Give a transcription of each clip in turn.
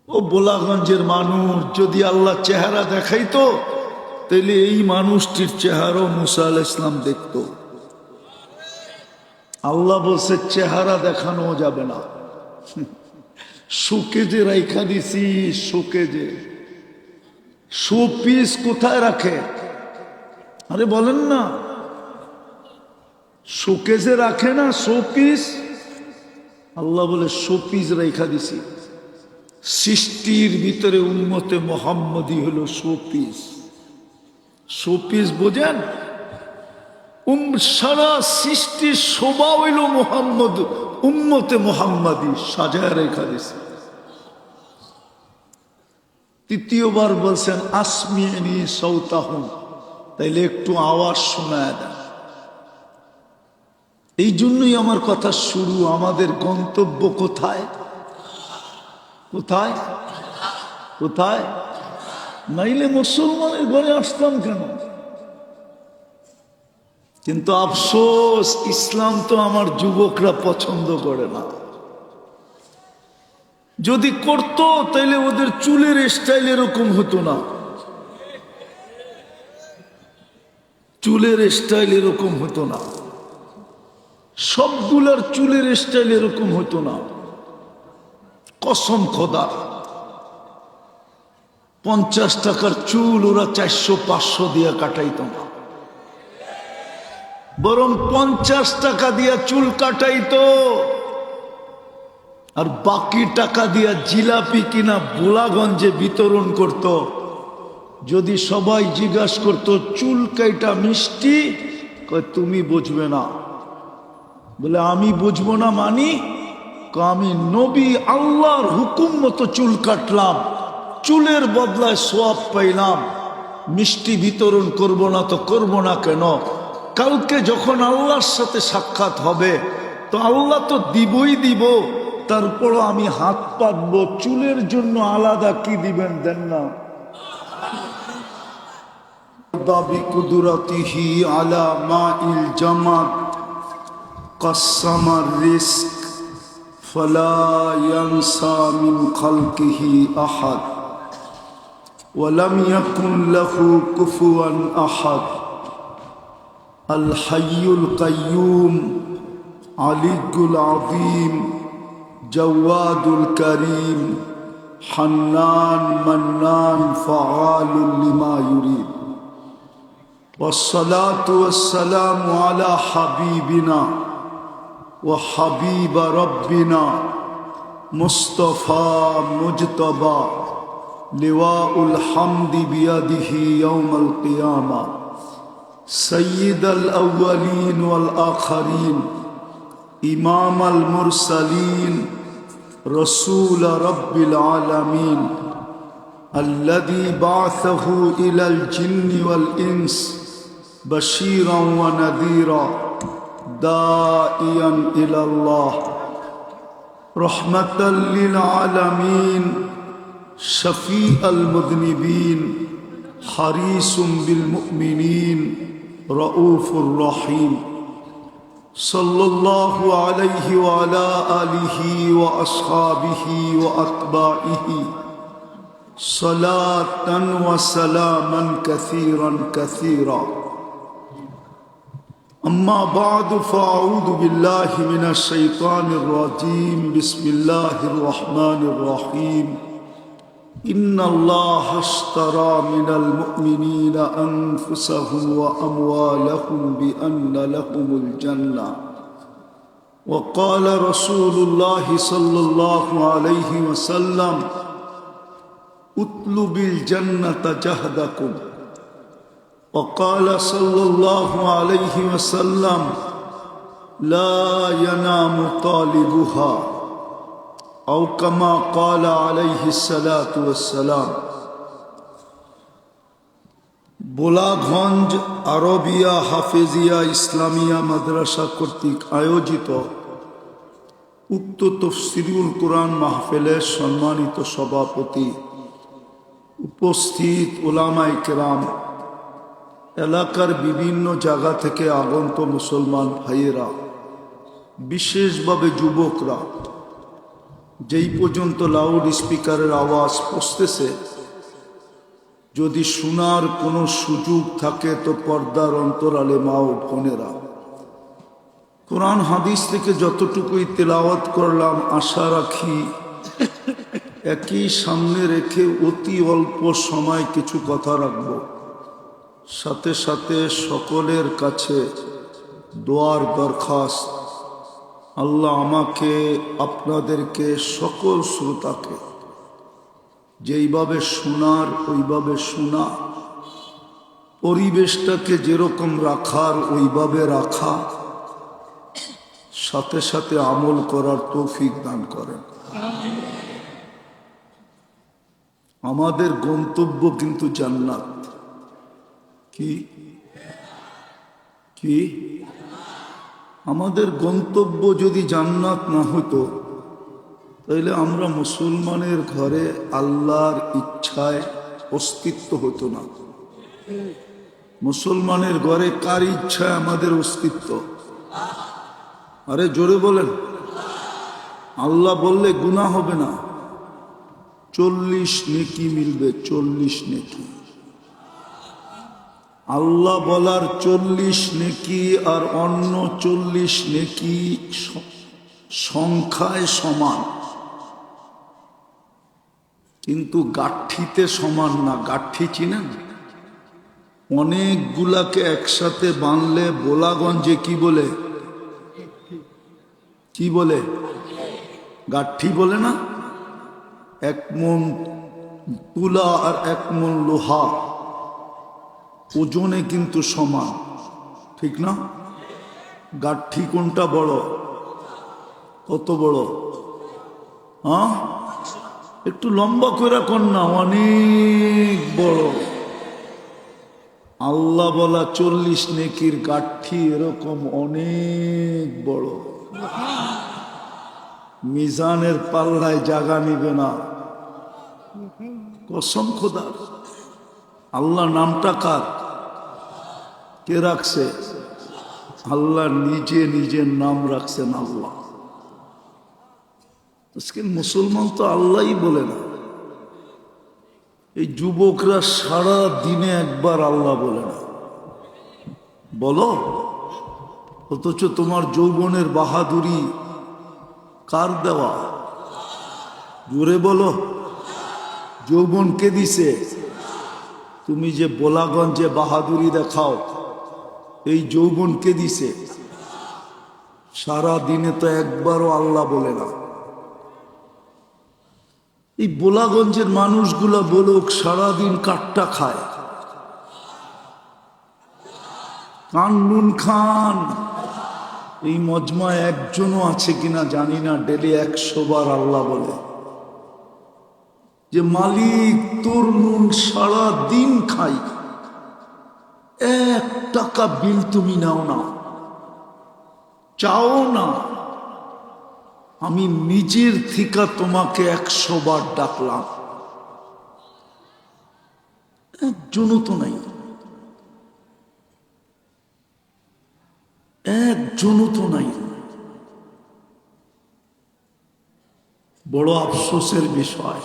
ও বোলাগঞ্জের মানুষ, যদি আল্লাহ চেহারা দেখাইতো তাহলে এই মানুষটির চেহারাও মুসা আলাইহিস সালাম দেখতো। আল্লাহ বলছে চেহারা দেখানো যাবে না। শোকেজে রাইখা দিছি, শোকেজে। শোপিস কোথায় রাখে? আরে বলেন না, শোকেজে রাখে না শোপিস? আল্লাহ বলে শোপিস রাইখা দিছি। সৃষ্টির ভিতরে উম্মতে মুহাম্মদী হলো শোপিস। শোপিস বোঝেন? সারা সৃষ্টির শোভা হইল মুহাম্মদ, উম্মতে মুহাম্মদী সাজায় রেখা দিছে। তৃতীয়বার বলছেন আসমিনি সৌতাহুম, তাইলে একটু আওয়াজ শোনায় দেন। এই জন্যই আমার কথা শুরু, আমাদের গন্তব্য কোথায়? কোথায়? কোথায়? নাইলে মুসলমানের ঘরে আসতাম কেন? কিন্তু আফসোস, ইসলাম তো আমার যুবকরা পছন্দ করে না। যদি করত তাইলে ওদের চুলের স্টাইল এরকম হতো না, চুলের স্টাইল এরকম হতো না, সবগুলার চুলের স্টাইল এরকম হতো না। কসম খোদা, 50 টাকার চুল ওরা 400-500 দিয়ে কাটাইতো না, বরং 50 টাকা দিয়া চুল কাটাইতো আর বাকি টাকা দিয়া জিলাপি কিনা বোলাগঞ্জে বিতরণ করত। যদি সবাই জিজ্ঞাসা করত চুল কাইটা মিষ্টি, কয় তুমি বুঝবে না। বলে আমি বুঝবো না মানি? আমি নবী আল্লাহর হুকুম মতো চুল কাটলাম, চুলের বদলায় সোয়াব পাইলাম, মিষ্টি বিতরণ করব না তো করব না কেন? কালকে যখন আল্লাহর সাথে সাক্ষাৎ হবে তো আল্লাহ তো দিবই দিব, তারপরও আমি হাত পাতবো, চুলের জন্য আলাদা কি দিবেন দেন না। দাবি কুদরতিহি আলা মাইল জামাত কাসামার রিস্ক ফালা ইয়ানসা মিন খালকিহি আহাদ ওয়ালাম ইয়াকুন লাহু কুফুয়ান আহাদ। আল হাইয়ুল কাইয়ুম আলিয়ুল আযীম জাওয়াদুল করিম হান্নান মান্নান ফাআলুল লিমা ইউরিদ। والصلاة والسلام على حبيبنا وحبيب ربنا مصطفى مجتبى لواء الحمد بيده يوم القيامة سيد الأولين والآخرين إمام المرسلين رسول رب العالمين الذي بعثه إلى الجن والإنس بشيرا ونذيرا داعيا إلى الله رحمة للعالمين شفيع المذنبين حريص بالمؤمنين رؤوف رحيم صلى الله عليه وعلى آله وأصحابه وأتباعه صلاة وسلاما كثيرا كثيرا. أما بعد فأعوذ بالله من الشيطان الرجيم بسم الله الرحمن الرحيم. إن الله اشترى من المؤمنين أنفسهم وأموالهم بأن لهم الجنة وقال رسول الله صلى الله عليه وسلم اطلب الجنة جهدكم وقال صلى الله عليه وسلم لا ينام طالبها أو كما قال عليه الصلاة والسلام. বোলাগঞ্জ আরবিয়া হাফেজিয়া ইসলামিয়া মাদ্রাসা কর্তৃক আয়োজিত উক্ত তাফসীরুল কুরআন মাহফিলের সম্মানিত সভাপতি, উপস্থিত উলামায়ে কেরাম, এলাকার বিভিন্ন জায়গা থেকে আগত মুসলমান ভাইয়েরা, বিশেষভাবে যুবকরা, যেই পর্যন্ত লাউড স্পিকারের আওয়াজ পৌঁছতেছে, যদি শোনার কোনো সুযোগ থাকে তো পর্দার অন্তরালে মা ও বোনেরা, কোরআন হাদিস থেকে যতটুকুই তেলাওয়াত করলাম, আশা রাখি একই সামনে রেখে অতি অল্প সময় কিছু কথা রাখব। সাথে সাথে সকলের কাছে দোয়ার দরখাস্ত, আল্লাহ আমাকে, আপনাদেরকে, সকল শ্রোতাকে যেইভাবে শোনার ওইভাবে শোনা, পরিবেশটাকে যেরকম রাখার ওইভাবে রাখা, সাথে সাথে আমল করার তৌফিক দান করেন। আমাদের গন্তব্য কিন্তু জান্নাত। কি কি আমাদের গন্তব্য যদি জান্নাত না হতো, তাইলে আমরা মুসলমানের ঘরে আল্লাহর ইচ্ছায় অস্তিত্ব হতো না। মুসলমানের ঘরে কার ইচ্ছায় আমাদের অস্তিত্ব? আরে জোরে বলেন। আল্লাহ বললে গুনাহ হবে না, 40 নেকি মিলবে, 40 নেকি। আল্লাহ বলার 40 নেকি আর অন্য 40 নেকি সংখ্যায় সমান, কিন্তু গাঠিতে সমান না। গাঠি চিনেন? অনেকগুলাকে একসাথে বাঁধলে বোলাগঞ্জে কি বলে? কি বলে? গাঠি বলে না? 1 মণ তুলা আর 1 মণ লোহা ওজনে কিন্তু সমান, ঠিক না? গাঠি কোনটা বড়? কত বড়? হ্যাঁ, একটু লম্বা করে কোন না, অনেক বড়। আল্লাহ বলা 40 নেকির গাঠি এরকম অনেক বড়, মিজানের পাল্লায় জায়গা নিবে না। কসম খোদা। আল্লাহ নামটা কার? কে রাখছে? আল্লাহ নিজে নিজের নাম রাখছেন আল্লাহ। আজকে মুসলমান তো আল্লাহই বলে না। এই যুবকরা সারা দিনে একবার আল্লাহ বলে না, বলো। অথচ তোমার যৌবনের বাহাদুরি কার দেওয়া? জোরে বলো। যৌবন কে দিছে? তুমি যে বোলাগঞ্জে বাহাদুরি দেখাও, এই যৌবন কে দিছে? সারা দিনে তো একবারও আল্লাহ বলে না। এই বোলাগঞ্জের মানুষগুলা বলুক, সারাদিন কাটটা খায়, কান নুন খান। এই মজমায় একজনও আছে কিনা জানি না ডেলি 100 বার আল্লাহ বলে যে মালিক তোর নুন সারা দিন খাই, 1 টাকা বিল তুমি নাও না, চাও না। আমি নিজের থেকে তোমাকে 100 বার ডাকলাম, একজনও তো নাই, একজনও তো নাই। বড় আফসোসের বিষয়।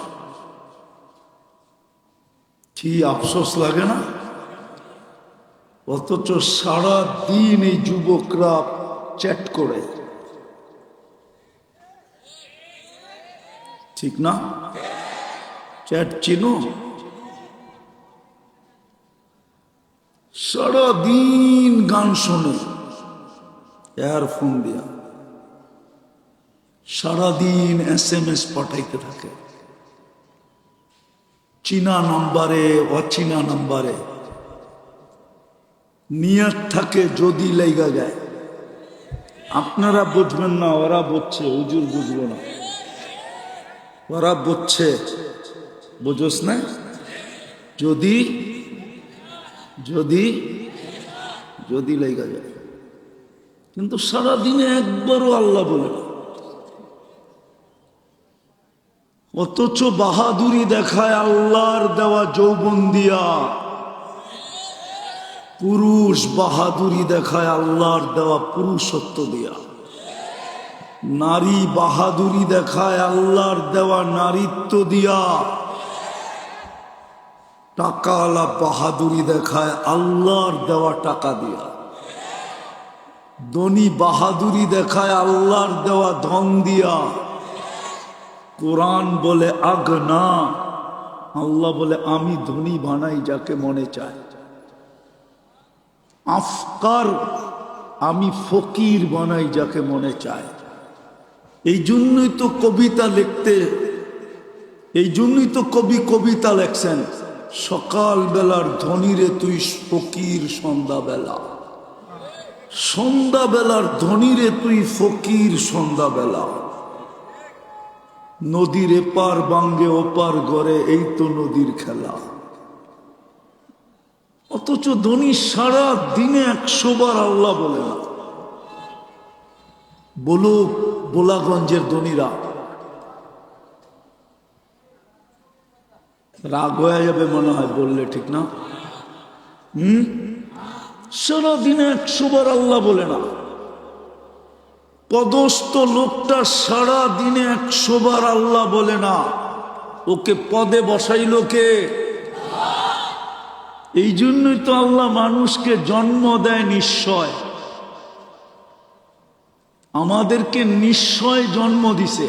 কি আফসোস লাগে না? অথচ সারা দিন এই যুবকরা চ্যাট করে, ঠিক না? চ্যাট চিনো? সারা দিন গান শোনে ইয়ারফোন দিয়া, সারাদিন SMS পাঠাইতে থাকে, চীনা নাম্বারে অচীনা নাম্বারে। নিয়ত থাকে যদি লেগা যায়। আপনারা বুঝবেন না, ওরা বুঝছে, হুজুর বুঝবো না, ওরা বুঝছে, বুঝোস না? যদি যদি যদি লেগা যায়, কিন্তু সারাদিনে একবারও আল্লাহ বলে না। অথচ বাহাদুরি দেখায় আল্লাহর দেওয়া যৌবন দিয়া। পুরুষ বাহাদুরি দেখায় আল্লাহর দেওয়া পুরুষত্ব দিয়া। নারী বাহাদুরি দেখায় আল্লাহর দেওয়া নারীত্ব দিয়া, টাকাওয়ালা বাহাদুরি দেখায় আল্লাহর দেওয়া টাকা দিয়া, ধনী বাহাদুরি দেখায় আল্লাহর দেওয়া ধন দিয়া। কোরআন বলে আগনা, আল্লাহ বলে আমি ধনী বানাই যাকে মনে চায়। আফকার, আমি ফকির বানাই যাকে মনে চায়। এই জন্যই তো কবিতা লিখতে, এই জন্যই তো কবি কবিতা লেখছেন, সকাল বেলার ধনীরে তুই ফকির সন্ধ্যাবেলা, সন্ধ্যাবেলার ধনীরে তুই ফকির সন্ধ্যাবেলা। নদীর এপার বাঙ্গে ওপার গড়ে, এই তো নদীর খেলা। অথচ ধনী সারা দিনে 100 বার আল্লাহ বলে না। বলুক বোলাগঞ্জের ধনীরা, রাগ হয়ে যাবে মনে হয় বললে, ঠিক না? সারা দিনে 100 বার আল্লাহ বলে না। পদস্থ লোকটা সারা দিনে 100 বার আল্লাহ বলে না। ওকে পদে বসাইল কে? এই জন্যই তো আল্লাহ মানুষকে জন্ম দেয় নিশ্চয়, আমাদেরকে নিশ্চয় জন্ম দিছে,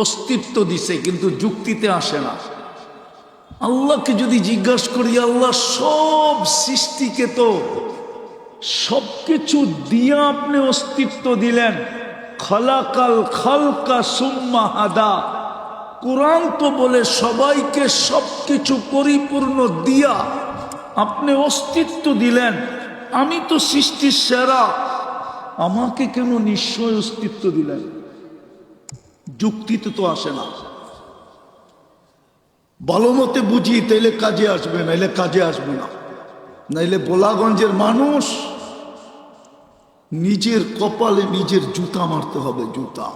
অস্তিত্ব দিছে, কিন্তু যুক্তিতে আসে না। আল্লাহকে যদি জিজ্ঞাসা করি, আল্লাহ সব সৃষ্টিকে তো সবকিছু দিয়া আপনি অস্তিত্ব দিলেন, খালাকাল খালকা সুম্মা হাদা। কোরআন তো বলে সবাইকে সবকিছু পরিপূর্ণ দিয়া আপনি অস্তিত্ব দিলেন। আমি তো সৃষ্টির সেরা, আমাকে কেন নিশ্চয় অস্তিত্ব দিলেন? যুক্তিতে তো আসে না। ভালো মতে বুঝি, তাইলে কাজে আসবে, নাইলে কাজে আসবে না। নাইলে বোলাগঞ্জের মানুষ নিজের কপালে নিজের জুতা মারতে হবে, জুতা।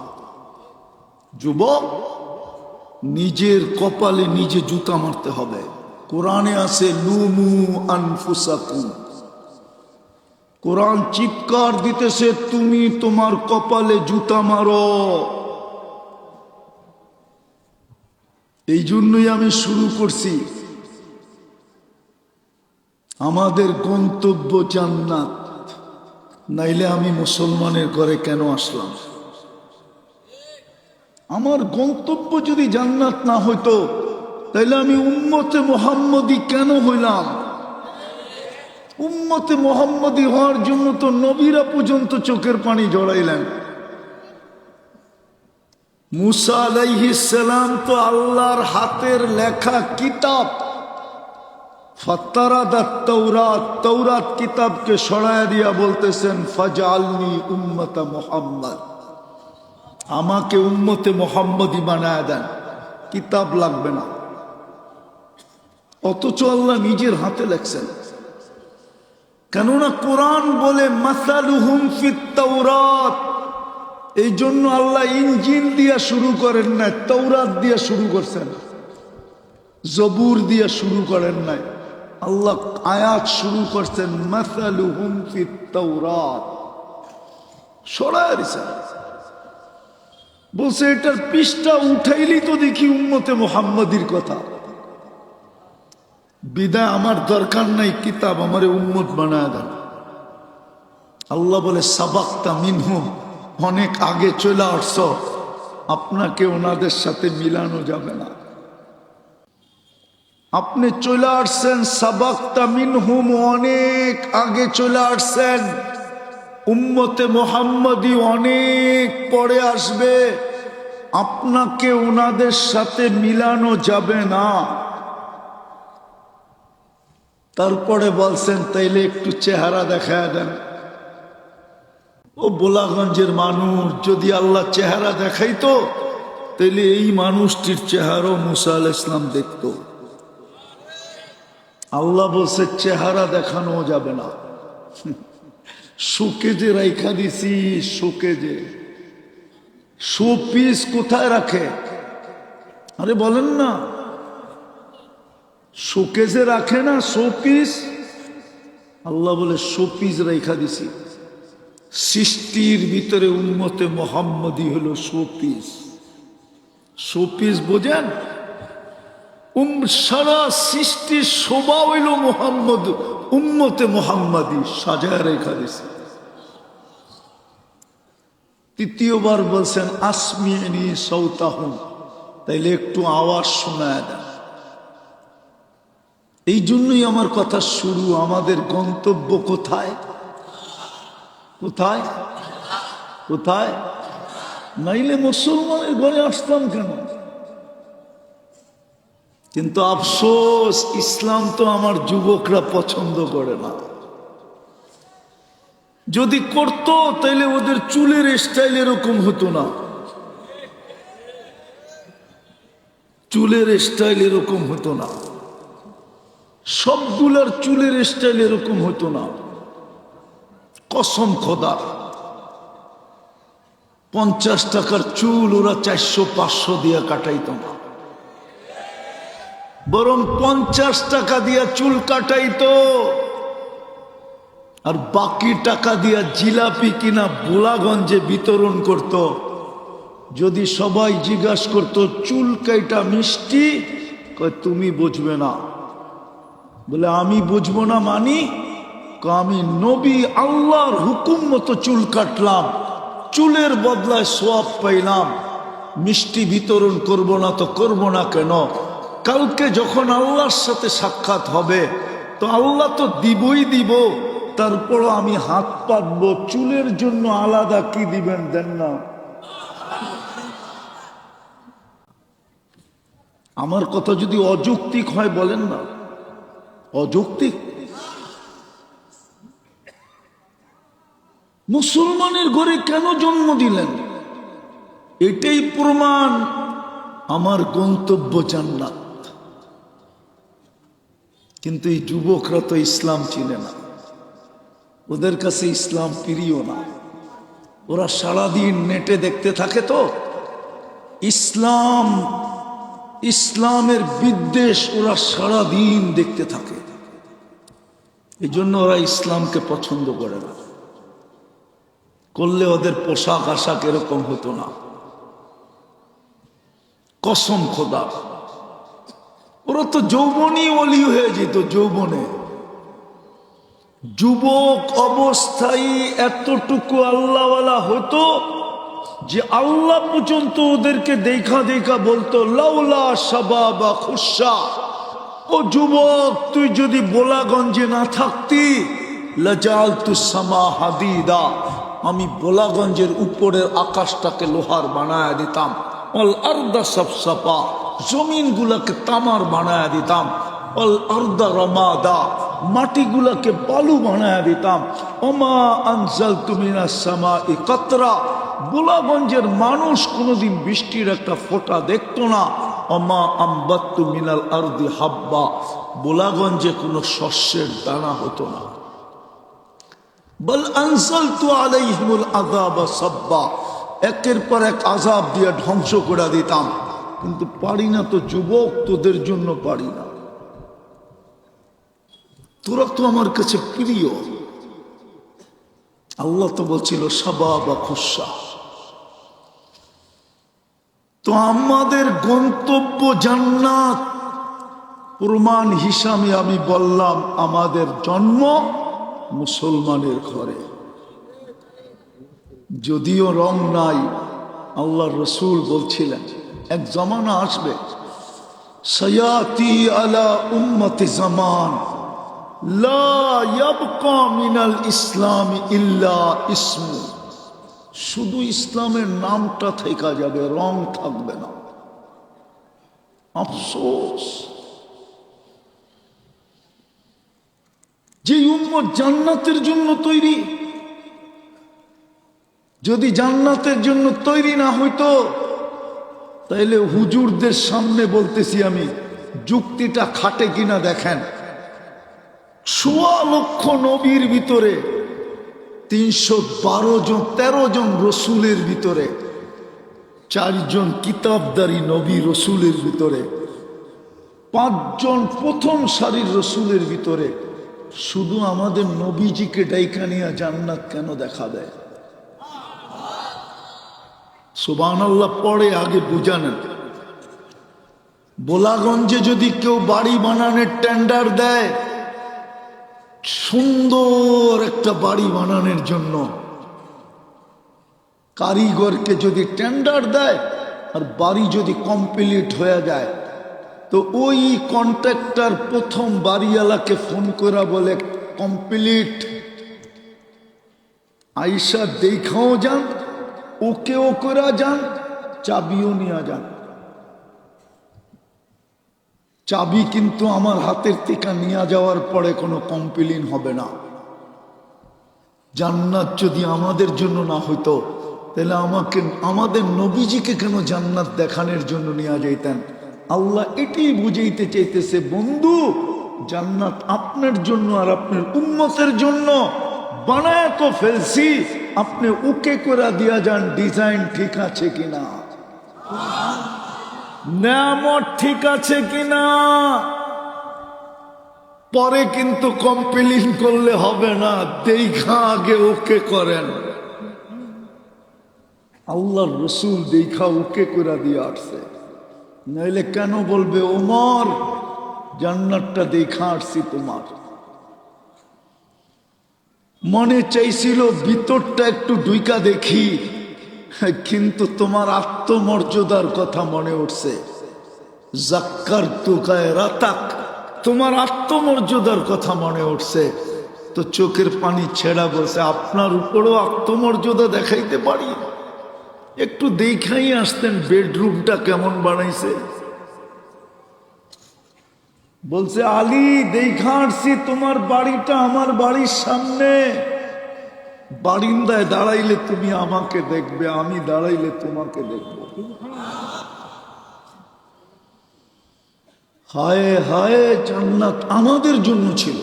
যুবক, নিজের কপালে নিজে জুতা মারতে হবে। কোরআনে আছে লুমু আনফুসাকুম। কোরআন চিৎকার দিতেছে, তুমি তোমার কপালে জুতা মারো। এই জন্যই আমি শুরু করছি, আমাদের গন্তব্য জান্নাত, নাইলে আমি মুসলমানের ঘরে কেন আসলাম? আমার গন্তব্য যদি জান্নাত না হইতো, তাইলে আমি উম্মতে মুহাম্মদী কেন হইলাম? উম্মতে মুহাম্মদী হওয়ার জন্য তো নবীরা পর্যন্ত চোখের পানি জড়াইলেন। মুসা আলাইহিস সালাম তো আল্লাহর হাতের লেখা কিতাব, ফাত্তারাদাত তাওরাত, তাওরাত কিতাবকে সরায়া দিয়া বলতেছেন, ফাজআলনি উম্মতা মুহাম্মদ, আমাকে উম্মতে মুহাম্মদী বানায়া দেন, কিতাব লাগবে না। অথচ আল্লাহ নিজের হাতে লেখছেন। কেননা কোরআন বলে মাসালুহুম ফিত তাওরাত। এই জন্য আল্লাহ ইনজিল দিয়া শুরু করেন নাই, তাওরাত দিয়া শুরু করছেন। জবুর দিয়া শুরু করেন নাই, আল্লাহ আয়াত শুরু করছেন মাসালুহুম ফিত তাওরাত। সরায় দিছেন, বলছে এটার পৃষ্ঠা উঠাইলি তো দেখি উম্মতে মুহাম্মদীর কথা। বিদায় আমার দরকার নাই কিতাব, আমারে উম্মত বানায় দেন। আল্লাহ বলে সাবাক্তা মিনহুম, অনেক আগে চলে আসছ, আপনাকে ওনাদের সাথে মিলানো যাবে না। আপনি চলে আসছেন সাবাক্তা মিনহুম, অনেক আগে চলে আসছেন। উম্মতে মুহাম্মদী অনেক পরে আসবে, আপনাকে ওনাদের সাথে মিলানো যাবে না। তারপরে বলছেন তাইলে একটু চেহারা দেখায় দেন। ও বোলাগঞ্জের মানুষ, যদি আল্লাহ চেহারা দেখাইতো, তাইলে এই মানুষটির চেহারা মুসা আলাইহিস সালাম দেখত। আল্লাহ বলছে চেহারা দেখানো যাবে না। শোকেজে রাইখা দিছি, শোকেজে। শোপিস কোথায় রাখে? আরে বলেন না, শোকেজে রাখে না শোপিস? আল্লাহ বলে শোপিস রাইখা দিছি। সৃষ্টির ভিতরে উম্মতে মোহাম্মদী হলো শোপিস। শোপিস বোঝেন? সারা সৃষ্টির শোভা হইল মোহাম্মদ, উম্মতে মোহাম্মদী সাজায় রেখা দিছে। তৃতীয়বার বলছেন আসমিয়ানি সৌতাহুম, তাইলে একটু আওয়াজ শোনায় দেন। এই জন্যই আমার কথা শুরু। আমাদের গন্তব্য কোথায়? কোথায়? কোথায়? নাইলে মুসলমানের ঘরে আসতাম কেন? কিন্তু আফসোস, ইসলাম তো আমার যুবকরা পছন্দ করে না। যদি করতো তাইলে ওদের চুলের স্টাইল এরকম হতো না, চুলের স্টাইল এরকম হতো না, সবগুলার চুলের স্টাইল এরকম হতো না। কসম খোদার, 50 টাকার চুল ওরা 400-500 দিয়া কাটাইতো না, বরং 50 টাকা দিয়া চুল কাটাইতো, আর বাকি টাকা দিয়া জিলাপি কিনা বোলাগঞ্জে বিতরণ করত। যদি সবাই জিজ্ঞাসা করতো চুল কাইটা মিষ্টি, কয় তুমি বুঝবে না। বলে আমি বুঝবো না মানি? আমি নবী আল্লাহর হুকুম মতো চুল কাটলাম, চুলের বদলায় সোয়াব পাইলাম, মিষ্টি বিতরণ করব না তো করব না কেন? কালকে যখন আল্লাহর সাথে সাক্ষাৎ হবে তো আল্লাহ তো দিবই দিব, তারপরও আমি হাত পাতবো, চুলের জন্য আলাদা কি দিবেন দেন না। আমার কথা যদি অযৌক্তিক হয় বলেন না, অযৌক্তিক? মুসলমানের ঘরে কেন জন্ম দিলেন? এটাই প্রমাণ আমার গন্তব্য জান্নাত। কিন্তু এই যুবকরা তো ইসলাম চিনে না, ওদের কাছে ইসলাম প্রিয় না। ওরা সারাদিন নেটে দেখতে থাকে তো ইসলাম, ইসলামের বিদ্বেষ ওরা সারাদিন দেখতে থাকে। এই জন্য ওরা ইসলামকে পছন্দ করে না। করলে ওদের পোশাক আশাক এরকম হতো না, কসম খোদা। ওরা তো যৌবনই ওলি হয়ে যেত, যৌবনে। যুবক অবস্থায় এতটুকু আল্লাহওয়ালা হতো যে আল্লাহ পর্যন্ত ওদেরকে দেখা দেখা বলতো লাউলা শাবাবা খুশা, ও যুবক তুই যদি বোলাগঞ্জে না থাকতি লাজালতু সামা হাদিদা, আমি বোলাগঞ্জের উপরের আকাশটাকে লোহার বানায় দিতাম, অল আরদা সাফসাফা, জমিনগুলাকে তামার বানায় দিতাম, অল আরদা রমাদা, মাটিগুলাকে বালু বানায় দিতাম, ওমা আনজালতু মিনাস সামাই কাতরা, বোলাগঞ্জের মানুষ কোনোদিন বৃষ্টির একটা ফোঁটা দেখতো না। ওমা আম্বাত্তু মিনাল আরদি হাব্বা, বোলাগঞ্জে কোনো শস্যের দানা হতো না। বল আনজালতু আলাইহিমুল আযাবা সাব্বা, একের পর এক আযাব দিয়ে ধ্বংস করে দিতাম। কিন্তু পারি না তো যুবক, তোদের জন্য পারি না। তোরা তো আমার কাছে প্রিয়। আল্লাহ তো বলছিল শাবাবা খুশা। তো আমাদের গন্তব্য জান্নাত, প্রমাণ হিসাবে আমি বললাম আমাদের জন্ম মুসলমানের ঘরে। যদিও রং নাই, আল্লাহ রসুল বলছিলেন এক জমানা আসবে, সায়াতি আলা উম্মতি জামান লা ইয়াবকা মিনাল ইসলাম ইল্লা ইসমু, শুধু ইসলামের নামটা থেকে যাবে, রং থাকবে না। আফসোস, যে উম্মত জান্নাতের জন্য তৈরি, যদি জান্নাতের জন্য তৈরি না হইতো তাইলে হুজুরদের সামনে বলতেছি আমি, যুক্তিটা খাটে কিনা দেখেন। ১৬ লক্ষ নবীর ভিতরে ৩১২ জন রসুলের ভিতরে, ৪ জন কিতাবদারি নবী রসুলের ভিতরে, ৫ জন প্রথম সারির রসুলের ভিতরে, শুধু আমাদের নবীজিকে ডাইকা নিয়ে জান্নাত কেন দেখা দেয়? সুবহানাল্লাহ পড়ে আগে বুঝানেন। বোলাগঞ্জে যদি কেউ বাড়ি বানানোর টেন্ডার দেয়, সুন্দর একটা বাড়ি বানানোর জন্য কারিগরকে যদি টেন্ডার দেয় আর বাড়ি যদি কমপ্লিট হয়ে যায়, তো ওই কন্ট্রাক্টর প্রথম বাড়িওয়ালাকে ফোন করে বলে কমপ্লিট, আইসা দেখাও যান, ওকেও করে যান, চাবিও নিয়ে যান। চাবি কিন্তু আমার হাতের থেকে নিয়ে যাওয়ার পরে কোনো কমপ্লেইন হবে না। জান্নাত যদি আমাদের জন্য না হইতো, তাহলে আমাদের নবীজিকে কেন জান্নাত দেখানোর জন্য নিয়ে যাইতেন? আল্লাহ এটাই বুঝাইতে চাইতেছে, বন্ধু জান্নাত আপনার জন্য আর আপনার উম্মতের জন্য বানায় তো ফেলছি, আপনি ওকে করে দিয়া যান ডিজাইন ঠিক আছে কিনা, নেয়ামত ঠিক আছে কিনা। পরে কিন্তু কমপ্লেইন করলে হবে না, দেখা আগে ওকে করেন। আল্লাহর রসুল দেখা ওকে করে দিয়ে আসছে, নইলে কেন বলবে ওমর জান্নাতটা দেখা আসছি তোমার। মনে চাইছিল ভিতরটা একটু ডুইকা দেখি, কিন্তু তোমার আত্মমর্যাদার কথা মনে উঠছে। জাক্কার তুকায় রাতাক, তোমার আত্মমর্যাদার কথা মনে উঠছে, তো চোখের পানি ছেড়া বলছে আপনার উপরও আত্মমর্যাদা দেখাইতে পারি, একটু দেখাই আসতেন বেডরুমটা কেমন বানাইছে। বলছে আলী দেখা আসছি তোমার বাড়িটা আমার বাড়ির সামনে, বারিন্দায় দাঁড়াইলে তুমি আমাকে দেখবে, আমি দাঁড়াইলে তোমাকে দেখবো। হায় হায়, জান্নাত আমাদের জন্য ছিল,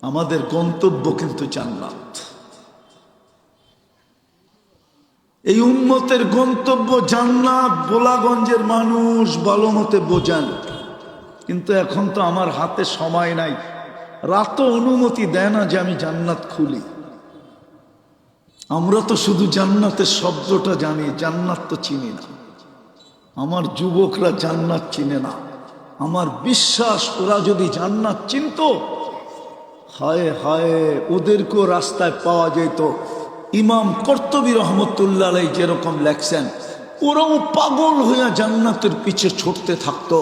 আমাদের গন্তব্য কিন্তু জান্নাত। এই উম্মতের গন্তব্য জান্নাত। বোলাগঞ্জের মানুষ ভালো মতে বোঝান, কিন্তু এখন তো আমার হাতে সময় নাই, রাতও অনুমতি দেয় না যে আমি জান্নাত খুলি। আমরা তো শুধু জান্নাতের শব্দটা জানি, জান্নাত তো চিনি না। আমার যুবকরা জান্নাত চিনে না। আমার বিশ্বাস ওরা যদি জান্নাত চিনত, হায় হায় ওদেরকেও রাস্তায় পাওয়া যেত। ইমাম কর্তুবী রহমতুল্লাহ আলাইহি যেরকম লেখছেন, ওরাও পাগল হইয়া জান্নাতের পিছে ছুটতে থাকতো।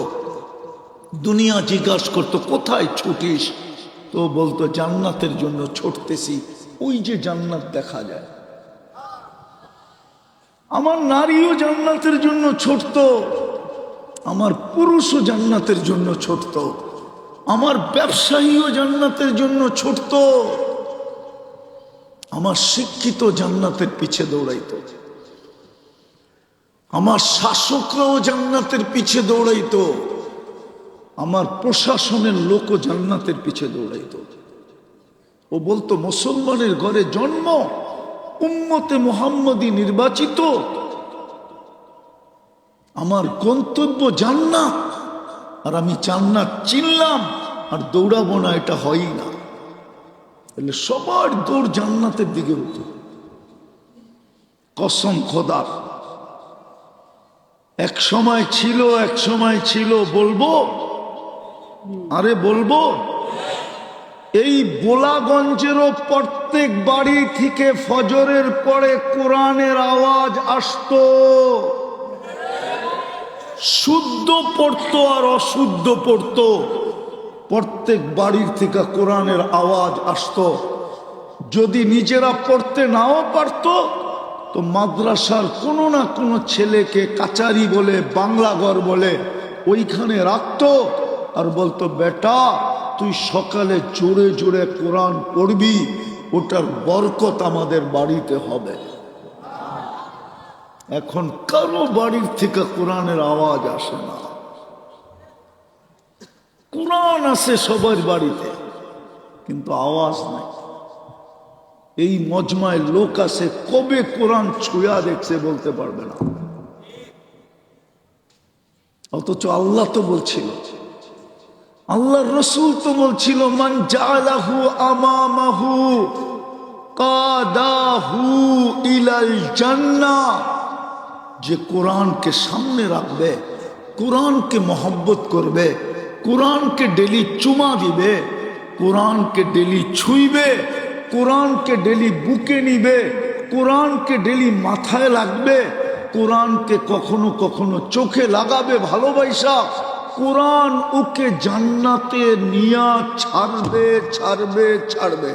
দুনিয়া জিজ্ঞাসা করতো কোথায় ছুটিস, তো বলতো জান্নাতের জন্য ছুটতেছি। ওই যে জান্নাত দেখা যায়। আমার নারীও জান্নাতের জন্য ছুটতো, আমার পুরুষও জান্নাতের জন্য ছুটতো, আমার ব্যবসায়ীও জান্নাতের জন্য ছুটতো, আমার শিক্ষিত জান্নাতের পিছে দৌড়াইতো, আমার শাসকরাও জান্নাতের পিছে দৌড়াইতো, আমার প্রশাসনের লোকও জান্নাতের পিছে দৌড়াইতো। ও বলতো মুসলমানের ঘরে জন্ম, উম্মতে মুহাম্মদী নির্বাচিত, আমার গন্তব্য জান্নাত, আর আমি জান্নাত চিনলাম আর দৌড়াবো না, এটা হয়ই না। তাহলে সবার দৌড় জান্নাতের দিকে হতো। কসম খোদার, এক সময় ছিল, বলবো, আরে বলবো, এই বোলাগঞ্জেরও প্রত্যেক বাড়ি থেকে ফজরের পরে কোরআনের আওয়াজ আসতো। শুদ্ধ পড়তো আর অশুদ্ধ পড়তো, প্রত্যেক বাড়ির থেকে কোরআনের আওয়াজ আসতো। যদি নিজেরা পড়তে নাও পারতো, তো মাদ্রাসার কোনো না কোনো ছেলেকে কাচারি বলে, বাংলাঘর বলে, ওইখানে রাখতো আর বলতো বেটা তুই সকালে জোরে জোরে কোরআন পড়বি, ওটার বরকত আমাদের বাড়িতে হবে। এখন কারো বাড়ির থেকে কোরআনের আওয়াজ আসে না। কোরআন আছে সবার বাড়িতে, কিন্তু আওয়াজ নাই। এই মজমায় লোক আছে, কবে কোরআন ছুঁয়া দেখছে বলতে পারবে না। অথচ আল্লাহ তো বলছিল, আল্লাহর রসুল তো বলছিল, মান জাআলাহু আমামাহু কাদাহু ইলাল জান্নাহ। যে কোরআনকে সামনে রাখবে, কোরআনকে মহব্বত করবে, কোরআনকে ডেলি চুমা দিবে, কোরআনকে ডেলি ছুঁইবে, কোরআনকে ডেলি বুকে নিবে, কোরআনকে ডেলি মাথায় লাগবে, কোরআনকে কখনো কখনো চোখে লাগাবে ভালোবাসা, কোরআন ওকে জান্নাতে নিয়া ছাড়বে ছাড়বে ছাড়বে।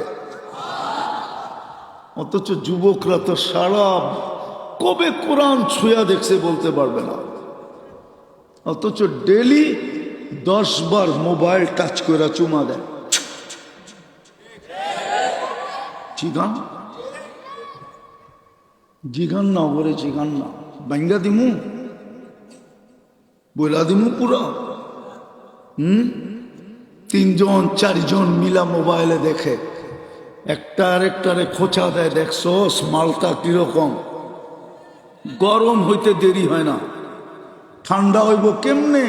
অথচ যুবকরা তো সারা কবে কোরআন ছুঁয়া দেখছে বলতে পারবে না, অথচ ডেলি 10 বার মোবাইল টাচ করে চুমা দেয়। জিগান জিগান না বলে জিগান না, বাঙ্গা দিমু বইলা দিমু পুরা। 3 জন 4 জন মিলা মোবাইলে দেখে, একটা আরেকটারে খোঁচা দেয়, দেখছোস মালটা কিরকম। গরম হইতে দেরি হয় না, ঠান্ডা হইব কেমনে?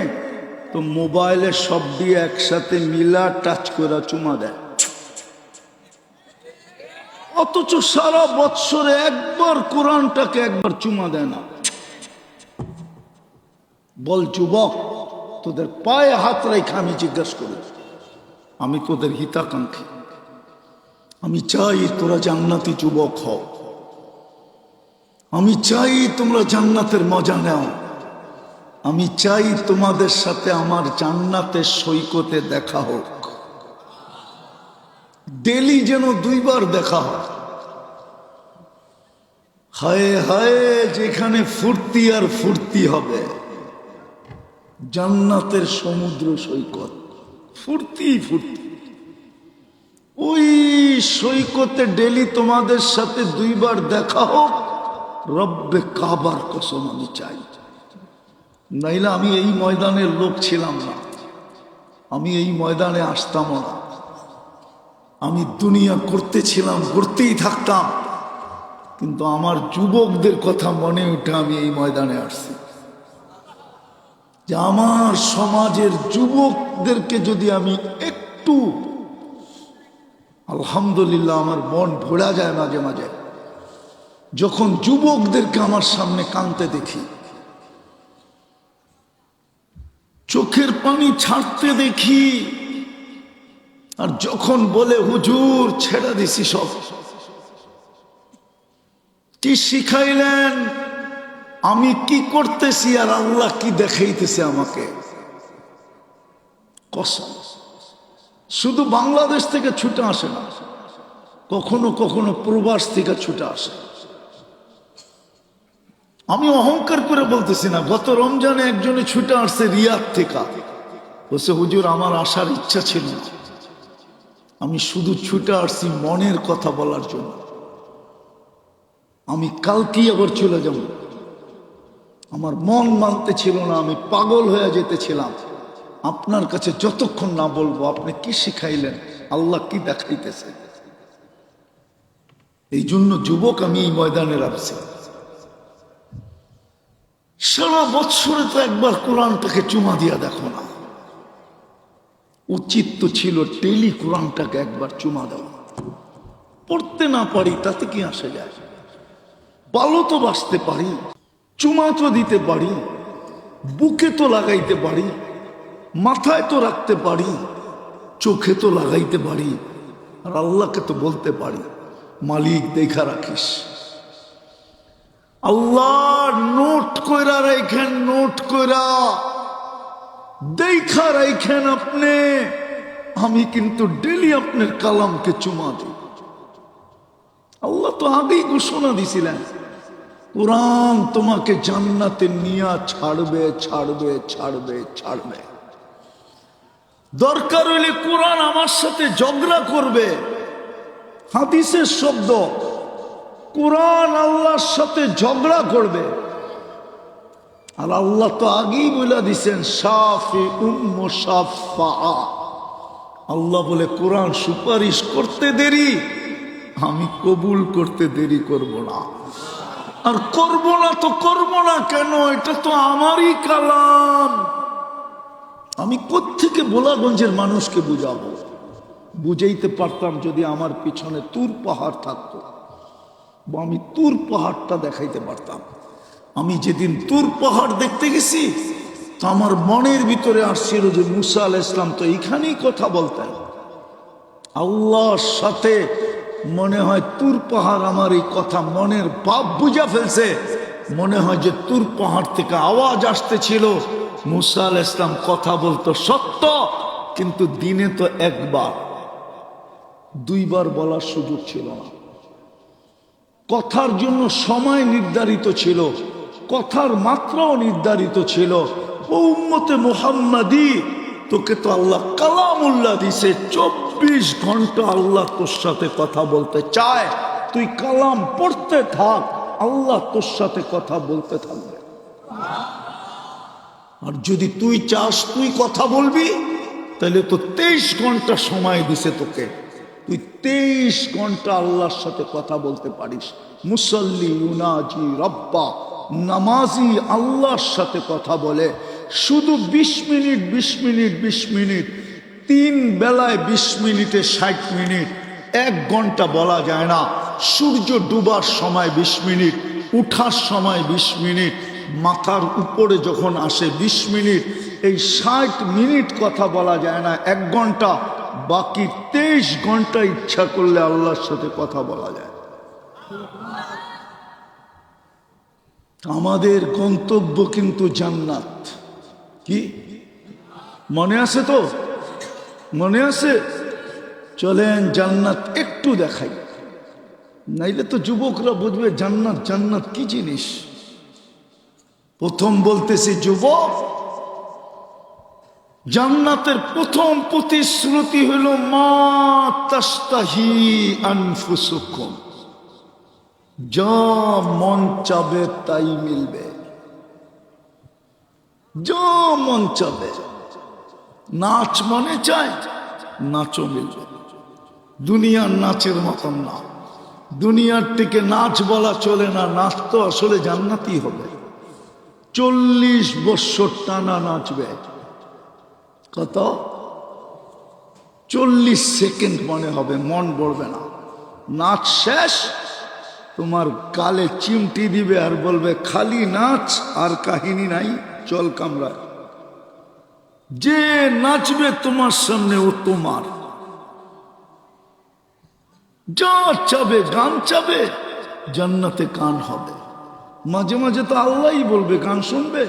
তো মোবাইলে সব দিয়ে একসাথে মিলা টাচ করে চুমা দেয়। অথচ সারা বৎসরে একবার কোরআনটাকে একবার চুমা দেয় না। বল যুবক, তোদের পায়ে হাত রেখে আমি জিজ্ঞাসা করি, আমি তোদের হিতাকাঙ্ক্ষী, আমি চাই তোরা জান্নাতি যুবক হও, আমি চাই তোমরা জান্নাতের মজা নাও, আমি চাই তোমাদের সাথে আমার জান্নাতের সৈকতে দেখা হোক, ডেলি যেন 2 বার দেখা হয়। হায় হায়, যেখানে ফুর্তি আর ফুর্তি হবে, জান্নাতের সমুদ্র সৈকত, ফুর্তি ফুর্তি। ওই সৈকতে ডেলি তোমাদের সাথে 2 বার দেখা হোক, রব্বে কাবার কসম আমি চাই। নাইলে আমি এই ময়দানের লোক ছিলাম না, আমি এই ময়দানে আসতাম না। আমি দুনিয়া করতেছিলাম, করতেই থাকতাম, কিন্তু আমার যুবকদের কথা মনে উঠে আমি এই ময়দানে আসছি, যে আমার সমাজের যুবকদেরকে যদি আমি একটু, আলহামদুলিল্লাহ আমার মন ভোলা যায় মাঝে মাঝে যখন যুবকদেরকে আমার সামনে কাঁদতে দেখি, চোখের পানি ছাড়তে দেখি। আর যখন বলে হুজুর ছেড়ে দিছি সব, কি শিখাইলেন, আমি কি করতেছি আর আল্লাহ কি দেখাইতেছে আমাকে, কসম। শুধু বাংলাদেশ থেকে ছুটে আসে না, কখনো কখনো প্রবাস থেকে ছুটে আসে। আমি অহংকার করে বলতেছি না, গত রমজানে একজনে ছুটে আসছে রিয়াদ থেকে, বলছে হুজুর আমার আসার ইচ্ছা ছিল না, আমি শুধু ছুটে আসছি মনের কথা বলার জন্য, আমি কালকেই আবার চলে যাব, আমার মন মানতে ছিল না, আমি পাগল হয়ে যেতেছিলাম। আপনার কাছে যতক্ষণ না বলবো আপনি কি শিখাইলেন, আল্লাহ কি দেখাইতেছে। এই জন্য যুবক আমি এই ময়দানে রাখছি। সারা বৎসরে তো একবার কোরআনটাকে চুমা দিয়া দেখো না, উচিত তো ছিল ডেলি কোরআনটাকে একবার চুমা দেওয়া। পড়তে না পারি তাতে কি আসে যায়, ভালো তো বাঁচতে পারি, চুমা তো দিতে পারি, বুকে তো লাগাইতে পারি, মাথায় তো রাখতে পারি, চোখে তো লাগাইতে পারি, আর আল্লাহকে তো বলতে পারি মালিক দেখা রাখিস। আল্লাহ নোট কইরা রাখেন, নোট কইরা দেখা রাখেন আপনি, আমি কিন্তু ডেলি আপনার কালামকে চুমা দিই। আল্লাহ তো আগেই ঘোষণা দিছিলেন কোরআন তোমাকে জান্নাতে নিয়ে ছাড়বে ছাড়বে ছাড়বে ছাড়বে। দরকার হইলে কোরআন আমার সাথে ঝগড়া করবে, হাদিসের শব্দ, কোরআন আল্লাহর সাথে ঝগড়া করবে। আর আল্লাহ তো আগেই বলে দিছেন শাফি মুশাফা, আল্লাহ বলে কোরআন সুপারিশ করতে দেরি, আমি কবুল করতে দেরি করব না। আর করব না তো করব না কেন, এটা তো আমারই কালাম। আমি কোত্থেকে বোলাগঞ্জের মানুষকে বুঝাবো? বুঝাইতে পারতাম যদি আমার পিছনে তুর পাহাড় থাকতো, বা আমি তুর পাহাড়টা দেখাইতে পারতাম। আমি যেদিন তুর পাহাড় দেখতে গেছি তো আমার মনের ভিতরে আসছিল যে মুসা আলাইহিস সালাম তো এখানেই কথা বলতেন আল্লাহর সাথে। মনে হয় তুর পাহাড় আমার এই কথা মনের ভাব বুঝা ফেলছে। মনে হয় যে তুর পাহাড় থেকে আওয়াজ আসতেছিল, মুসা আলাইহিস সালাম কথা বলতো সত্য, কিন্তু দিনে তো একবার, দুইবার বলার সুযোগ ছিল না। কথার জন্য সময় নির্ধারিত ছিল, কথার মাত্রাও নির্ধারিত ছিল। ও উম্মতে মুহাম্মাদি, তোকে তো আল্লাহ কালামুল্লাহ দিছে, 24 ঘন্টা আল্লাহ তোর সাথে কথা বলতে চায়। তুই কালাম পড়তে থাক, আল্লাহ তোর সাথে কথা বলতে থাকবে। আর যদি তুই চাস তুই কথা বলবি, তাহলে তো 23 ঘন্টা সময় দিছে তোকে, তুই 23 ঘন্টা আল্লাহর সাথে কথা বলতে পারিস। মুসল্লি ইউনাজি রব্বা, নামাজি আল্লাহর সাথে কথা বলে শুধু 20 মিনিট 20 মিনিট 20 মিনিট, 3 বেলায় 20 মিনিটে 60 মিনিট, 1 ঘন্টা বলা যায় না। সূর্য ডুবার সময় 20 মিনিট, উঠার সময় 20 মিনিট, মাথার উপরে যখন আসে 20 মিনিট, এই 60 মিনিট কথা বলা যায় না, 1 ঘন্টা। বাকি 23 ঘন্টা ইচ্ছা করলে আল্লাহর সাথে কথা বলা যায়। আমাদের গন্তব্য কিন্তু জান্নাত। কি মনে আছে তো? মনে আছে? চলেন জান্নাত একটু দেখাই, নাইলে তো যুবকরা বুঝবে জান্নাত জান্নাত কি জিনিস। প্রথম বলতেছি যুবক, জান্নাতের প্রথম প্রতিশ্রুতি হইল মা তাস্তাহি আনফুসুকুম, যা মন চাবে তাই মিলবে, যা মন চাবে। নাচ মনে চায়, নাচও মিলবে। দুনিয়ার নাচের মতন না, দুনিয়ার থেকে নাচ বলা চলে না, নাচ তো আসলে জান্নাতি হবে। 40 বছর টানা নাচবে। কত? 40 সেকেন্ড মনে হবে, মন পড়বে না। নাচ শেষ, তোমার গালে চিমটি দিবে আর বলবে খালি নাচ, আর কাহিনী নাই, চল কামরা। যে নাচবে তোমার সামনে ও তোমার, যা চাবে, গান চাবে, জান্নাতে গান হবে। মাঝে মাঝে তো আল্লাহই বলবে গান শুনবে।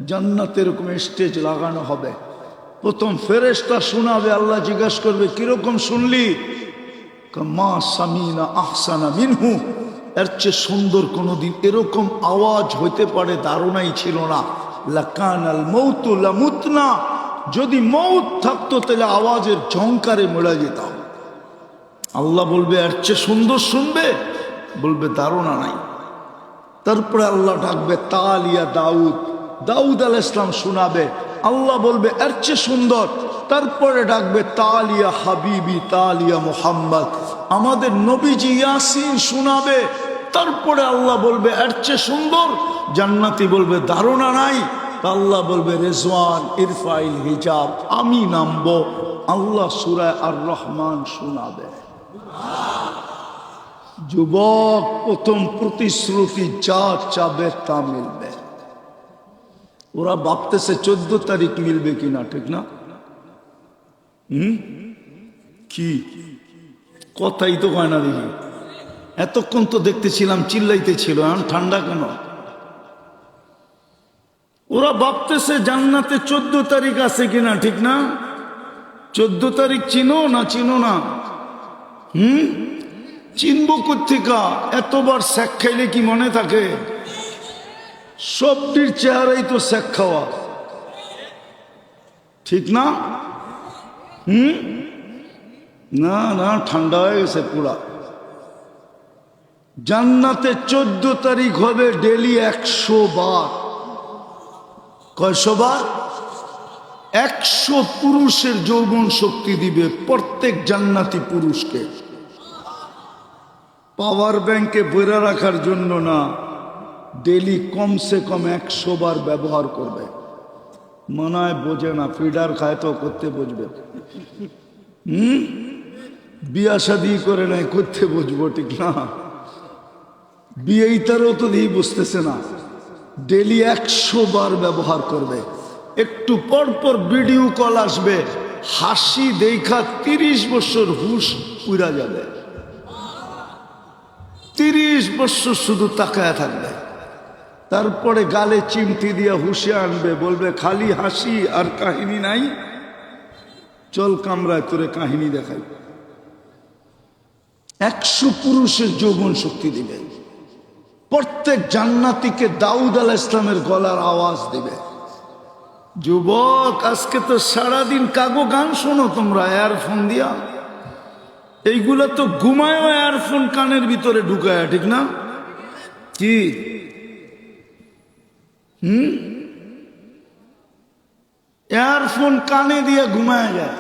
জান্নাতে এরকম স্টেজ লাগানো হবে, প্রথম ফেরেশতা শোনাবে, আল্লাহ জিজ্ঞাসা করবে কিরকম শুনলি? মা সামিনা আহসানা মিনহু, এর চেয়ে সুন্দর কোনোদিন এরকম আওয়াজ হইতে পারে ধারণাই ছিল না। লাকানাল মৌতু লামুতনা, যদি মৌত থাকতো তাহলে আওয়াজের ঝংকারে মরে যেতাম। আল্লাহ বলবে এর চেয়ে সুন্দর শুনবে? বলবে ধারণা নাই। তারপরে আল্লাহ ডাকবে তালিয়া দাউদ, দাউদ আলাইহিস সালাম শোনাবে, আল্লাহ বলবে এর চেয়ে সুন্দর। তারপরে ডাকবে তালিয়া হাবিবি তালিয়া মুহাম্মদ, আমাদের নবীজি ইয়াসিন শোনাবে। তারপরে আল্লাহ বলবে এর চেয়ে সুন্দর। জান্নাতি বলবে ধারণা নাই। আল্লাহ বলবে রেজওয়ান ইরফাইল হিজাব, আমি নামবো। আল্লাহ সূরা আর রহমান শোনাবে। যুবক, প্রথম প্রতিশ্রুতি যা চাবে তা মিলবে। ওরা ভাবতেছে 14 তারিখ মিলবে কিনা, ঠিক না? কি কথাই তো কয় না দেখি। এতক্ষণ তো দেখতেছিলাম চিল্লাইতে ছিল, এখন ঠান্ডা কেন? ওরা ভাবতেছে জান্নাতে 14 তারিখ আছে কিনা, ঠিক না? 14 তারিখ চিনো না চিনো না? চিনব কোত্থেকা? এতবার শেখ খাইলে কি মনে থাকে? সবটির চেহারাই তো শেখ খাওয়া, ঠিক না? না না, ঠান্ডা হয়ে গেছে পুরা। জান্নাতে 14 তারিখ হবে ডেলি 100 বার। কয়শো বার? 100 পুরুষের যৌবন শক্তি দিবে প্রত্যেক জান্নাতি পুরুষকে। পাওয়ার ব্যাংকে বইরা রাখার জন্য না, ডেলি কমসে কম 100 বার ব্যবহার করবে। মনে হয় বোঝে না, ফিডার খায় তো করতে বুঝবে। বিয়া শাদি করে নাই, করতে বুঝবো, ঠিক না? বিয়েটারও তো দিয়ে বুঝতেছে না, ডেলি 100 বার ব্যবহার করবে। একটু পর পর ভিডিও কল আসবে, হাসি দেখা 30 বছর হুশ উড়া যাবে। 30 বছর শুধু তাকায় থাকবে, তারপরে গালে চিমটি দিয়া হুশে আনবে, বলবে খালি হাসি আর কাহিনী নাই, চল কামরায় তোরে কাহিনী দেখাই। 100 পুরুষের যৌবন শক্তি দিবে। প্রত্যেক জান্নাতীকে দাউদ আলাইহিস সালামের গলার আওয়াজ দিবে। যুবক, আজকে তো সারাদিন কাগো গান শোনো তোমরা এয়ারফোন দিয়া, এইগুলা তো ঘুমায়ও এয়ারফোন কানের ভিতরে ঢুকায়, ঠিক না? কি এয়ারফোন কানে দিয়ে ঘুমায় যায়।